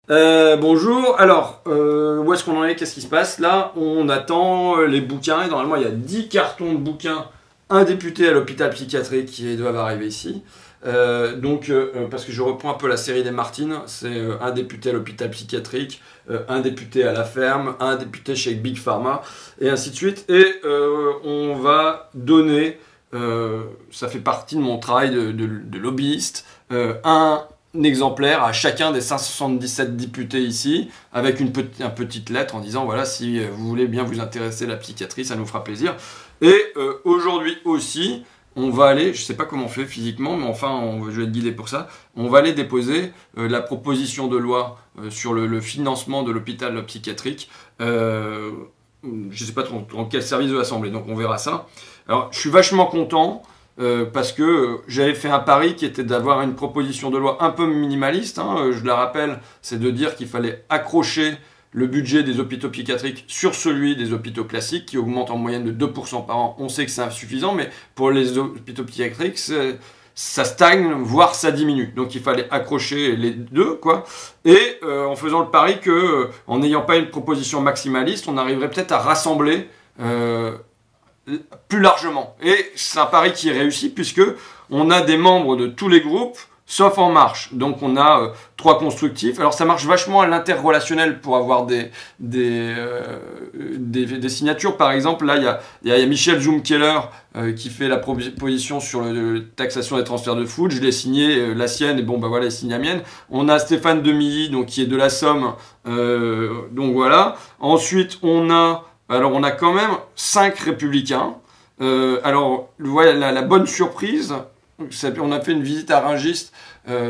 Bonjour, alors, où est-ce qu'on en est? Qu'est-ce qui se passe? Là, on attend les bouquins, et normalement il y a 10 cartons de bouquins, un député à l'hôpital psychiatrique qui doivent arriver ici. Parce que je reprends un peu la série des Martines, c'est un député à l'hôpital psychiatrique, un député à la ferme, un député chez Big Pharma, et ainsi de suite. Et on va donner, ça fait partie de mon travail de lobbyiste, un exemplaire à chacun des 577 députés ici, avec une petite lettre en disant voilà, si vous voulez bien vous intéresser à la psychiatrie, ça nous fera plaisir. Et aujourd'hui aussi, on va aller, je ne sais pas comment on fait physiquement, mais enfin, je vais être guidé pour ça, on va aller déposer la proposition de loi sur le financement de l'hôpital psychiatrique. Je ne sais pas dans quel service de l'Assemblée, donc on verra ça. Alors, je suis vachement content. Parce que j'avais fait un pari qui était d'avoir une proposition de loi un peu minimaliste, hein, je la rappelle, c'est de dire qu'il fallait accrocher le budget des hôpitaux psychiatriques sur celui des hôpitaux classiques, qui augmente en moyenne de 2% par an. On sait que c'est insuffisant, mais pour les hôpitaux psychiatriques, ça stagne, voire ça diminue. Donc il fallait accrocher les deux, quoi. Et en faisant le pari que, en n'ayant pas une proposition maximaliste, on arriverait peut-être à rassembler plus largement. Et c'est un pari qui est réussi puisque on a des membres de tous les groupes, sauf En Marche. Donc on a 3 constructifs. Alors ça marche vachement à l'interrelationnel pour avoir des signatures. Par exemple, là il y a Michel Zoom-Keller qui fait la proposition sur la taxation des transferts de foot. Je l'ai signé, la sienne, et bon bah voilà, il signe la mienne. On a Stéphane Demilly, donc qui est de la Somme. Donc voilà. Ensuite on a quand même 5 républicains. Voilà, la bonne surprise, on a fait une visite à Rungis,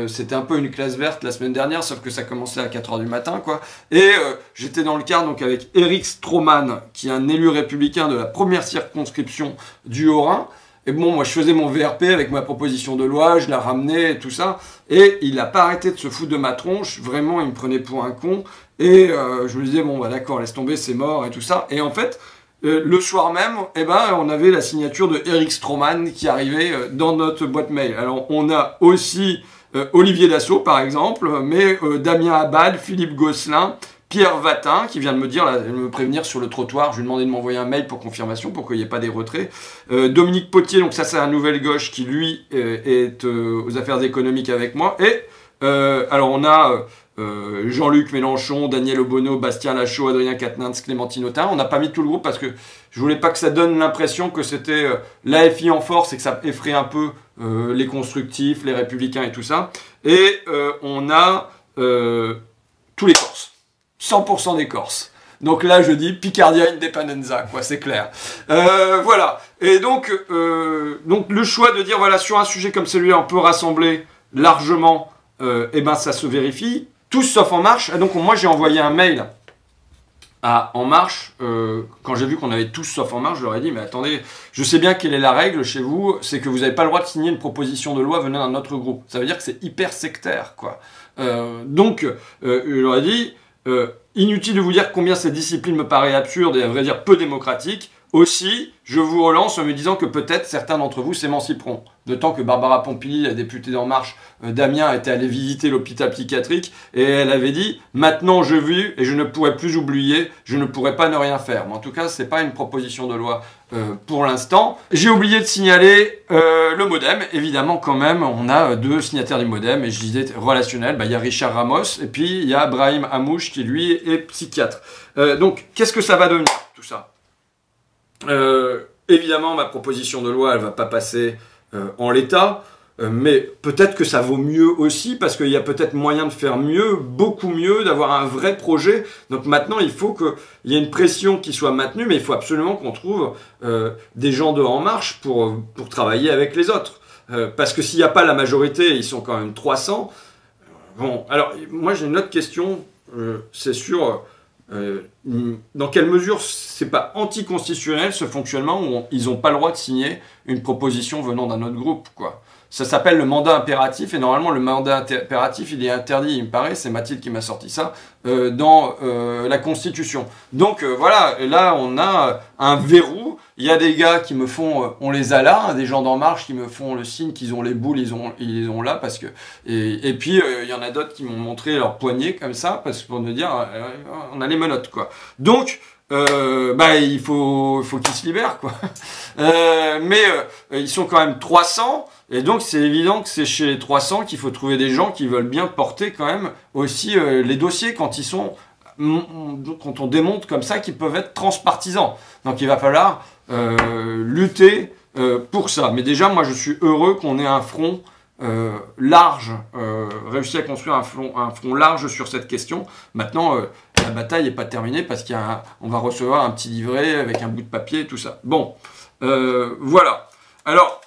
c'était un peu une classe verte la semaine dernière, sauf que ça commençait à 4h du matin, quoi. Et j'étais dans le car donc avec Éric Stroman, qui est un élu républicain de la première circonscription du Haut-Rhin. Et bon, moi je faisais mon VRP avec ma proposition de loi, je la ramenais et tout ça, et il n'a pas arrêté de se foutre de ma tronche, vraiment il me prenait pour un con, et je me disais bon bah d'accord, laisse tomber, c'est mort et tout ça, et en fait, le soir même, on avait la signature de Éric Stroman qui arrivait dans notre boîte mail. Alors on a aussi Olivier Dassault par exemple, mais Damien Abad, Philippe Gosselin, Pierre Vatin, qui vient de me prévenir sur le trottoir, je lui ai demandé de m'envoyer un mail pour confirmation, pour qu'il n'y ait pas des retraits. Dominique Potier, donc ça c'est un nouvel gauche qui lui est aux affaires économiques avec moi. Et alors on a Jean-Luc Mélenchon, Daniel Obono, Bastien Lachaud, Adrien Quatennens, Clémentine Autain. On n'a pas mis tout le groupe parce que je voulais pas que ça donne l'impression que c'était l'AFI en force et que ça effraie un peu les constructifs, les républicains et tout ça. Et on a tous les Corses. 100% des Corses. Donc là, je dis Picardia Independenza, quoi, c'est clair. Voilà. Et donc le choix de dire, voilà, sur un sujet comme celui-là, on peut rassembler largement, ça se vérifie. Tous sauf En Marche. Et donc moi, j'ai envoyé un mail à En Marche. Quand j'ai vu qu'on avait tous sauf En Marche, je leur ai dit, mais attendez, je sais bien quelle est la règle chez vous, c'est que vous n'avez pas le droit de signer une proposition de loi venant d'un autre groupe. Ça veut dire que c'est hyper sectaire, quoi. Je leur ai dit, inutile de vous dire combien cette discipline me paraît absurde et à vrai dire peu démocratique. Aussi, je vous relance en me disant que peut-être certains d'entre vous s'émanciperont. De temps que Barbara Pompili, la députée d'En Marche, Damien, était allée visiter l'hôpital psychiatrique et elle avait dit « Maintenant je vis et je ne pourrai plus oublier, je ne pourrai pas ne rien faire ». Mais en tout cas, ce n'est pas une proposition de loi pour l'instant. J'ai oublié de signaler le MoDem. Évidemment, quand même, on a 2 signataires du MoDem et je disais relationnel. Il y a Richard Ramos et puis il y a Brahim Hamouche qui, lui, est psychiatre. Donc, qu'est-ce que ça va devenir, tout ça ? Évidemment, ma proposition de loi, elle va pas passer en l'état, mais peut-être que ça vaut mieux aussi, parce qu'il y a peut-être moyen de faire mieux, beaucoup mieux, d'avoir un vrai projet. Donc maintenant, il faut qu'il y ait une pression qui soit maintenue, mais il faut absolument qu'on trouve des gens de En Marche pour travailler avec les autres. Parce que s'il n'y a pas la majorité, ils sont quand même 300. Bon, alors, moi j'ai une autre question, c'est sur... dans quelle mesure c'est pas anticonstitutionnel ce fonctionnement où ils n'ont pas le droit de signer une proposition venant d'un autre groupe, quoi. Ça s'appelle le mandat impératif et normalement le mandat impératif il est interdit, il me paraît, c'est Mathilde qui m'a sorti ça, dans la Constitution. Donc voilà, là on a un verrou, Il y a des gars qui me font, on les a là, hein, des gens d'En Marche qui me font le signe qu'ils ont les boules, ils les ont là parce que. Et puis il y en a d'autres qui m'ont montré leur poignet comme ça, parce que pour me dire, on a les menottes quoi. Donc il faut qu'ils se libèrent quoi. Mais ils sont quand même 300. Et donc, c'est évident que c'est chez les 300 qu'il faut trouver des gens qui veulent bien porter quand même aussi les dossiers quand on démontre comme ça qu'ils peuvent être transpartisans. Donc, il va falloir lutter pour ça. Mais déjà, moi, je suis heureux qu'on ait un front large, réussi à construire un front large sur cette question. Maintenant, la bataille n'est pas terminée parce qu'on va recevoir un petit livret avec un bout de papier et tout ça. Bon, voilà. Alors,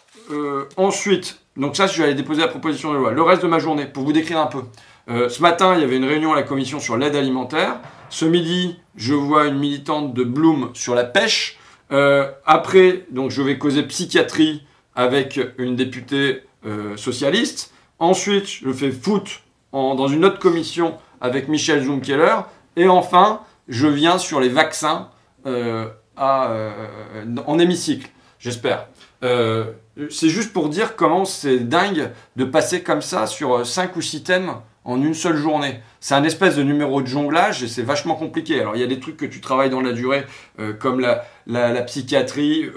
ensuite, donc ça, je vais aller déposer la proposition de loi. Le reste de ma journée, pour vous décrire un peu. Ce matin, il y avait une réunion à la commission sur l'aide alimentaire. Ce midi, je vois une militante de Bloom sur la pêche. Après, donc, je vais causer psychiatrie avec une députée socialiste. Ensuite, je fais foot dans une autre commission avec Michel Zoumkeller. Et enfin, je viens sur les vaccins en hémicycle, j'espère. C'est juste pour dire comment c'est dingue de passer comme ça sur 5 ou 6 thèmes en une seule journée. C'est un espèce de numéro de jonglage et c'est vachement compliqué. Alors il y a des trucs que tu travailles dans la durée, comme la psychiatrie,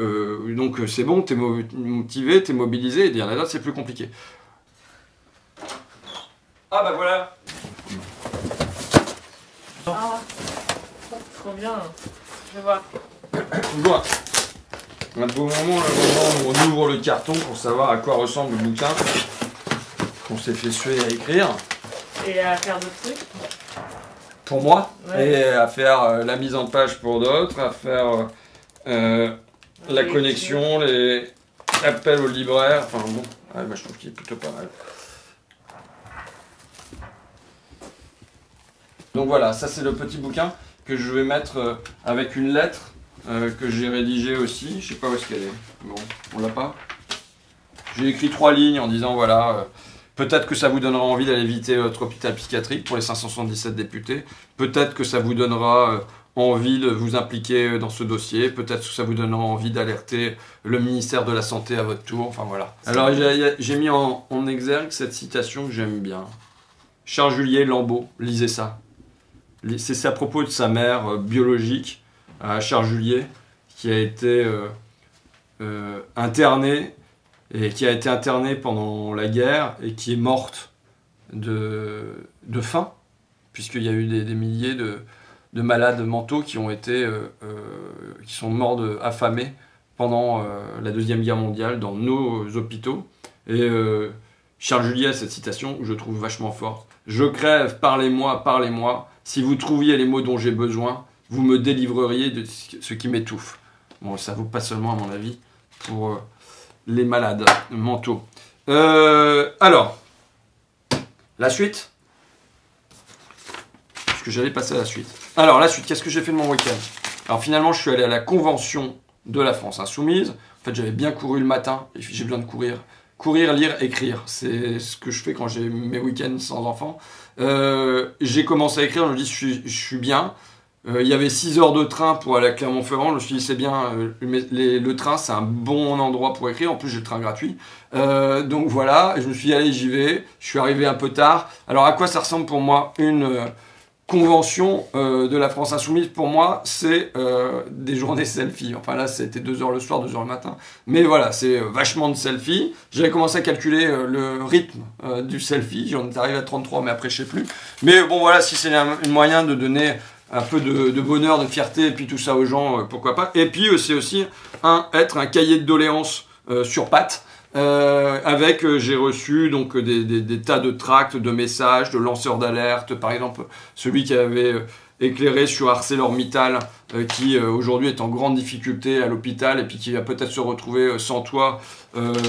donc c'est bon, t'es motivé, t'es mobilisé, et il y en a d'autres, c'est plus compliqué. Ah bah voilà. Ah, trop bien. Je vais voir. Toujours un beau moment, le moment où on ouvre le carton pour savoir à quoi ressemble le bouquin qu'on s'est fait suer à écrire. Et à faire d'autres trucs. Pour moi, ouais. Et à faire la mise en page pour d'autres, à faire la connexion, les appels aux libraires, enfin bon, je trouve qu'il est plutôt pas mal. Donc voilà, ça c'est le petit bouquin que je vais mettre avec une lettre que j'ai rédigée aussi, je sais pas où est-ce qu'elle est, bon, on l'a pas. J'ai écrit 3 lignes en disant voilà, peut-être que ça vous donnera envie d'aller visiter votre hôpital psychiatrique pour les 577 députés, peut-être que ça vous donnera envie de vous impliquer dans ce dossier, peut-être que ça vous donnera envie d'alerter le ministère de la Santé à votre tour, enfin voilà. Alors j'ai mis en exergue cette citation que j'aime bien. Charles Julier Lambeau, lisez ça. C'est à propos de sa mère biologique, Charles Julier, qui a été internée, et qui a été internée pendant la guerre, et qui est morte de faim, puisqu'il y a eu des milliers de malades mentaux qui sont morts affamés pendant la Deuxième Guerre mondiale dans nos hôpitaux. Et Charles Julier a cette citation que je trouve vachement forte. « Je crève, parlez-moi, parlez-moi. Si vous trouviez les mots dont j'ai besoin, vous me délivreriez de ce qui m'étouffe. » Bon, ça vaut pas seulement, à mon avis, pour les malades mentaux. Alors, la suite. Parce que j'allais passer à la suite. Alors, la suite, qu'est-ce que j'ai fait de mon week-end? Alors, finalement, je suis allé à la convention de la France Insoumise. En fait, j'avais bien couru le matin, et j'ai besoin de courir. Courir, lire, écrire. C'est ce que je fais quand j'ai mes week-ends sans enfants. J'ai commencé à écrire, je me dis, je suis bien. Il y avait 6 heures de train pour aller à Clermont-Ferrand. Je me suis dit, c'est bien, le train, c'est un bon endroit pour écrire. En plus, j'ai le train gratuit. Donc voilà, je me suis dit, allez, j'y vais. Je suis arrivé un peu tard. Alors, à quoi ça ressemble pour moi une convention de la France Insoumise? Pour moi, c'est des journées selfie. Enfin là, c'était 2 heures le soir, 2 heures le matin. Mais voilà, c'est vachement de selfie. J'avais commencé à calculer le rythme du selfie. J'en étais arrivé à 33, mais après, je sais plus. Mais bon, voilà, si c'est un moyen de donner un peu de bonheur, de fierté, et puis tout ça aux gens, pourquoi pas. Et puis, c'est aussi être un cahier de doléances sur pattes. J'ai reçu donc des tas de tracts, de messages, de lanceurs d'alerte, par exemple celui qui avait éclairé sur ArcelorMittal, qui aujourd'hui est en grande difficulté à l'hôpital et puis qui va peut-être se retrouver sans toit.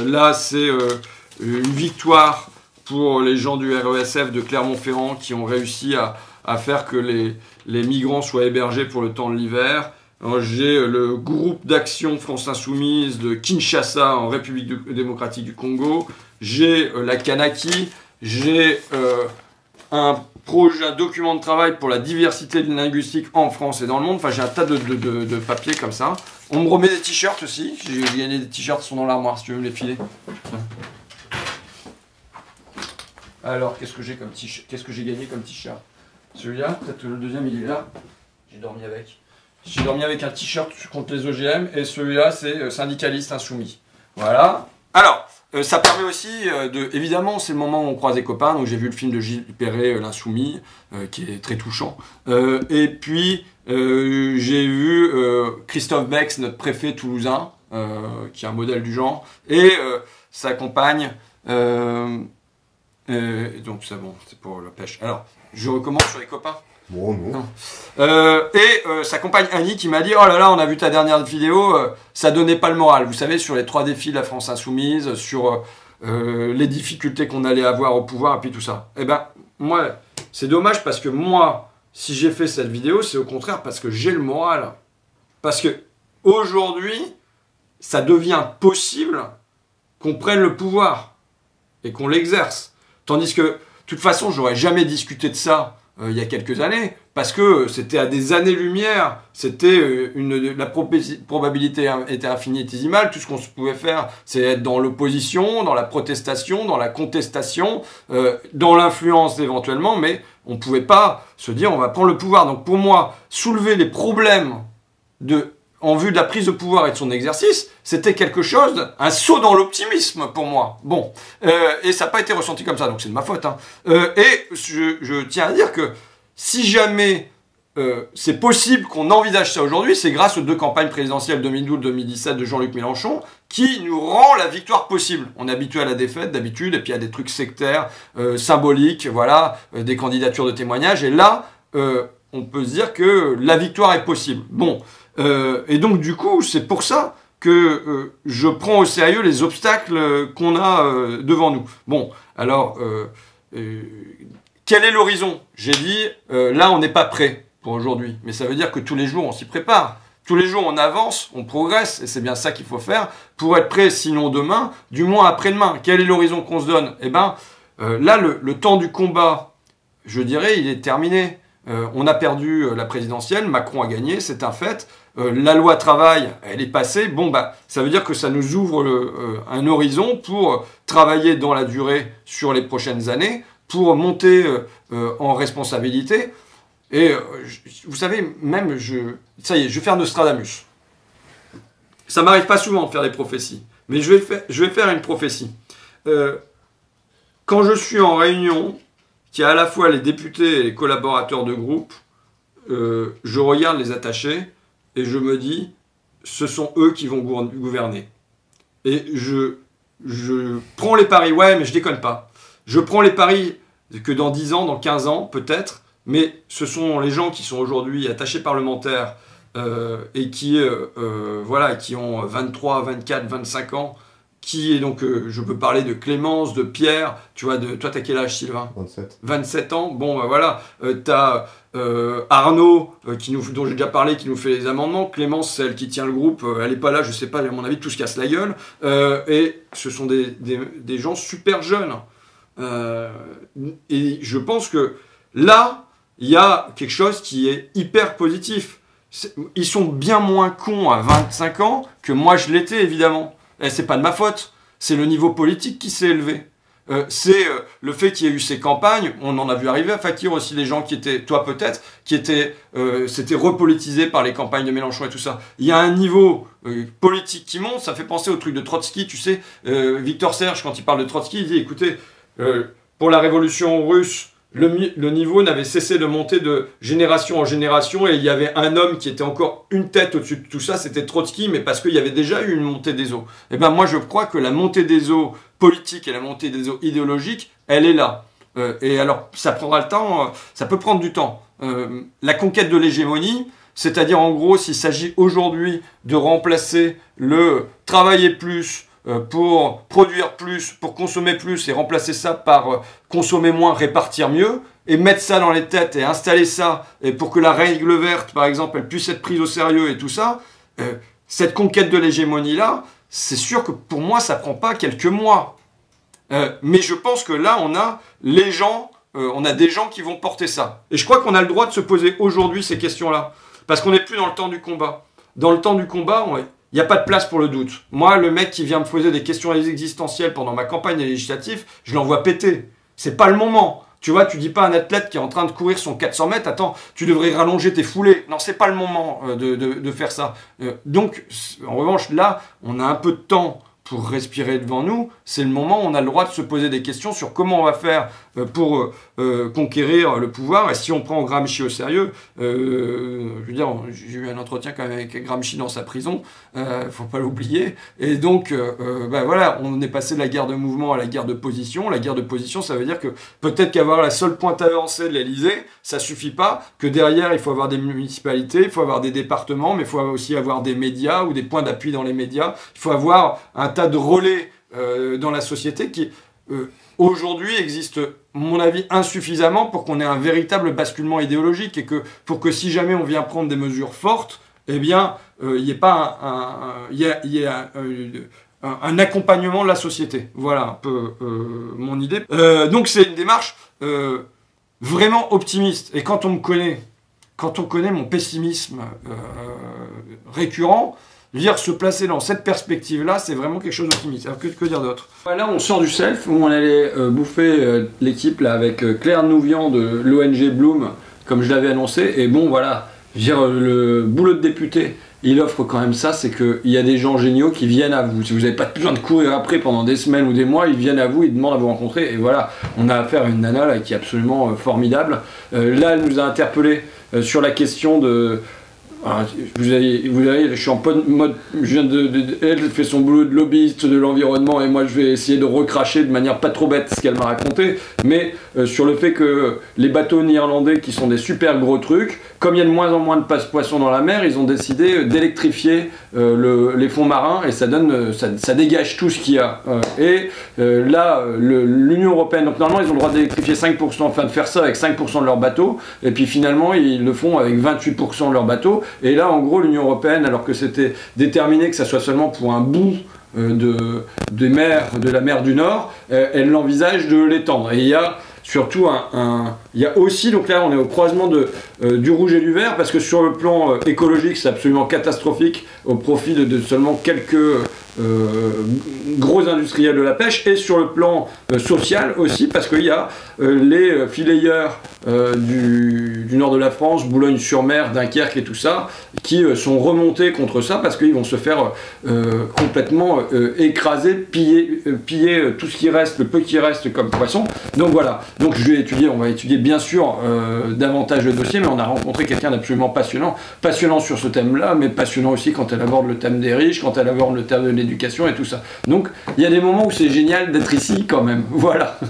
Là, c'est une victoire pour les gens du RESF de Clermont-Ferrand qui ont réussi à faire que les migrants soient hébergés pour le temps de l'hiver. J'ai le groupe d'action France Insoumise de Kinshasa en République démocratique du Congo. J'ai la Kanaki. J'ai un projet, un document de travail pour la diversité linguistique en France et dans le monde. Enfin, j'ai un tas de papiers comme ça. On me remet des t-shirts aussi. J'ai gagné des t-shirts qui sont dans l'armoire, si tu veux me les filer. Alors, qu'est-ce que j'ai comme t-shirt? Qu'est-ce que j'ai gagné comme t-shirt? Celui-là, peut-être le deuxième, il est là. J'ai dormi avec. J'ai dormi avec un t-shirt contre les OGM et celui-là, c'est syndicaliste insoumis. Voilà. Alors, ça permet aussi évidemment, c'est le moment où on croise des copains. Donc, j'ai vu le film de Gilles Perret, L'Insoumis, qui est très touchant. Et puis, j'ai vu Christophe Bex, notre préfet toulousain, qui est un modèle du genre, et sa compagne. Donc, c'est bon, c'est pour la pêche. Alors, je recommence sur les copains. Bon, non. Sa compagne Annie qui m'a dit « Oh là là, on a vu ta dernière vidéo, ça donnait pas le moral. » Vous savez, sur les 3 défis de la France Insoumise, sur les difficultés qu'on allait avoir au pouvoir et puis tout ça. Eh ben, moi, c'est dommage parce que moi, si j'ai fait cette vidéo, c'est au contraire parce que j'ai le moral. Parce que aujourd'hui, ça devient possible qu'on prenne le pouvoir et qu'on l'exerce. Tandis que, de toute façon, j'aurais jamais discuté de ça il y a quelques années, parce que c'était à des années-lumière, c'était la probabilité était infinitésimale, tout ce qu'on pouvait faire, c'est être dans l'opposition, dans la protestation, dans la contestation, dans l'influence éventuellement, mais on ne pouvait pas se dire on va prendre le pouvoir. Donc pour moi, soulever les problèmes en vue de la prise de pouvoir et de son exercice, c'était quelque chose, un saut dans l'optimisme pour moi. Bon, et ça n'a pas été ressenti comme ça, donc c'est de ma faute. Hein. Et je tiens à dire que si jamais c'est possible qu'on envisage ça aujourd'hui, c'est grâce aux 2 campagnes présidentielles 2012-2017 de Jean-Luc Mélenchon qui nous rend la victoire possible. On est habitué à la défaite d'habitude, et puis à des trucs sectaires, symboliques, voilà, des candidatures de témoignages, et là, on peut se dire que la victoire est possible. Bon. Et donc du coup, c'est pour ça que je prends au sérieux les obstacles qu'on a devant nous. Bon, alors, quel est l'horizon? J'ai dit, là on n'est pas prêt pour aujourd'hui, mais ça veut dire que tous les jours on s'y prépare. Tous les jours on avance, on progresse, et c'est bien ça qu'il faut faire pour être prêt, sinon demain, du moins après-demain. Quel est l'horizon qu'on se donne? Eh ben, là le temps du combat, je dirais, il est terminé. On a perdu la présidentielle, Macron a gagné, c'est un fait. La loi travail, elle est passée. Bon, bah, ça veut dire que ça nous ouvre un horizon pour travailler dans la durée sur les prochaines années, pour monter en responsabilité. Et vous savez, même, ça y est, je vais faire Nostradamus. Ça m'arrive pas souvent de faire des prophéties, mais je vais faire une prophétie. Quand je suis en réunion, qui a à la fois les députés et les collaborateurs de groupe, je regarde les attachés et je me dis, ce sont eux qui vont gouverner. Et je prends les paris, ouais, mais je déconne pas. Je prends les paris que dans 10 ans, dans 15 ans, peut-être, mais ce sont les gens qui sont aujourd'hui attachés parlementaires et qui, voilà, qui ont 23, 24, 25 ans, qui est donc, je peux parler de Clémence, de Pierre, tu vois, toi t'as quel âge Sylvain? 27. 27 ans, bon bah voilà, t'as Arnaud, dont j'ai déjà parlé, qui nous fait les amendements, Clémence, c'est elle qui tient le groupe, elle est pas là, je sais pas, à mon avis tout se casse la gueule, et ce sont des gens super jeunes, et je pense que là, il y a quelque chose qui est hyper positif. Ils sont bien moins cons à 25 ans que moi je l'étais évidemment. Et c'est pas de ma faute, c'est le niveau politique qui s'est élevé. C'est le fait qu'il y ait eu ces campagnes, on en a vu arriver à Fakir aussi, les gens qui étaient, toi peut-être, qui étaient, s'étaient repolitisés par les campagnes de Mélenchon et tout ça. Il y a un niveau politique qui monte, ça fait penser au truc de Trotsky, tu sais, Victor Serge, quand il parle de Trotsky, il dit, écoutez, pour la révolution russe, le niveau n'avait cessé de monter de génération en génération et il y avait un homme qui était encore une tête au-dessus de tout ça, c'était Trotsky, mais parce qu'il y avait déjà eu une montée des eaux. Et ben moi je crois que la montée des eaux politiques et la montée des eaux idéologiques, elle est là. Et alors ça prendra le temps, ça peut prendre du temps. La conquête de l'hégémonie, c'est-à-dire en gros s'il s'agit aujourd'hui de remplacer le travailler plus, pour produire plus, pour consommer plus et remplacer ça par consommer moins, répartir mieux et mettre ça dans les têtes et installer ça et pour que la règle verte, par exemple, elle puisse être prise au sérieux et tout ça, cette conquête de l'hégémonie-là, c'est sûr que pour moi, ça prend pas quelques mois. Mais je pense que là, on a les gens on a des gens qui vont porter ça. Et je crois qu'on a le droit de se poser aujourd'hui ces questions-là. Parce qu'on n'est plus dans le temps du combat. Dans le temps du combat, il n'y a pas de place pour le doute. Moi, le mec qui vient me poser des questions existentielles pendant ma campagne législative, je l'envoie péter. C'est pas le moment. Tu vois, tu dis pas à un athlète qui est en train de courir son 400 mètres, attends, tu devrais rallonger tes foulées. Non, c'est pas le moment de faire ça. Donc, en revanche, là, on a un peu de temps pour respirer devant nous. C'est le moment où on a le droit de se poser des questions sur comment on va faire pour conquérir le pouvoir. Et si on prend Gramsci au sérieux, je veux dire, j'ai eu un entretien quand même avec Gramsci dans sa prison, faut pas l'oublier. Et donc, voilà, on est passé de la guerre de mouvement à la guerre de position. La guerre de position, ça veut dire que peut-être qu'avoir la seule pointe avancée de l'Élysée, ça suffit pas, que derrière, il faut avoir des municipalités, il faut avoir des départements, mais il faut aussi avoir des médias ou des points d'appui dans les médias. Il faut avoir un tas de relais dans la société qui, aujourd'hui, existent, à mon avis, insuffisamment pour qu'on ait un véritable basculement idéologique et que pour que si jamais on vient prendre des mesures fortes, eh bien, il y ait pas un accompagnement de la société. Voilà un peu mon idée. Donc c'est une démarche vraiment optimiste. Et quand on connaît mon pessimisme récurrent, je veux dire, se placer dans cette perspective-là, c'est vraiment quelque chose d'optimiste. Alors que dire d'autre? Là, on sort du self, où on allait bouffer l'équipe là avec Claire Nouvian de l'ONG Bloom, comme je l'avais annoncé. Et bon, voilà, je veux dire, le boulot de député, il offre quand même ça, c'est qu'il y a des gens géniaux qui viennent à vous. Si vous n'avez pas besoin de courir après pendant des semaines ou des mois, ils viennent à vous, ils demandent à vous rencontrer. Et voilà, on a affaire à une nana là, qui est absolument formidable. Là, elle nous a interpellé sur la question de... Vous avez, je suis en mode, elle fait son boulot de lobbyiste de l'environnement et moi je vais essayer de recracher de manière pas trop bête ce qu'elle m'a raconté, mais sur le fait que les bateaux néerlandais qui sont des super gros trucs, comme il y a de moins en moins de poissons dans la mer, ils ont décidé d'électrifier les fonds marins et ça donne, ça dégage tout ce qu'il y a. Là, l'Union Européenne, donc normalement ils ont le droit d'électrifier 5%, enfin de faire ça avec 5% de leurs bateaux, et puis finalement ils le font avec 28% de leurs bateaux. Et là, en gros, l'Union Européenne, alors que c'était déterminé que ça soit seulement pour un bout de la mer du Nord, elle l'envisage de l'étendre. Et il y a surtout il y a aussi, donc là on est au croisement du rouge et du vert, parce que sur le plan écologique c'est absolument catastrophique au profit de seulement quelques gros industriels de la pêche, et sur le plan social aussi, parce qu'il y a les fileyeurs du nord de la France, Boulogne-sur-Mer, Dunkerque et tout ça, qui sont remontés contre ça parce qu'ils vont se faire complètement écraser, piller tout ce qui reste, le peu qui reste comme poisson. Donc voilà, donc on va étudier bien sûr davantage le dossier, mais on a rencontré quelqu'un d'absolument passionnant sur ce thème-là, mais passionnant aussi quand elle aborde le thème des riches, quand elle aborde le thème de l'éducation et tout ça. Donc il y a des moments où c'est génial d'être ici quand même, voilà.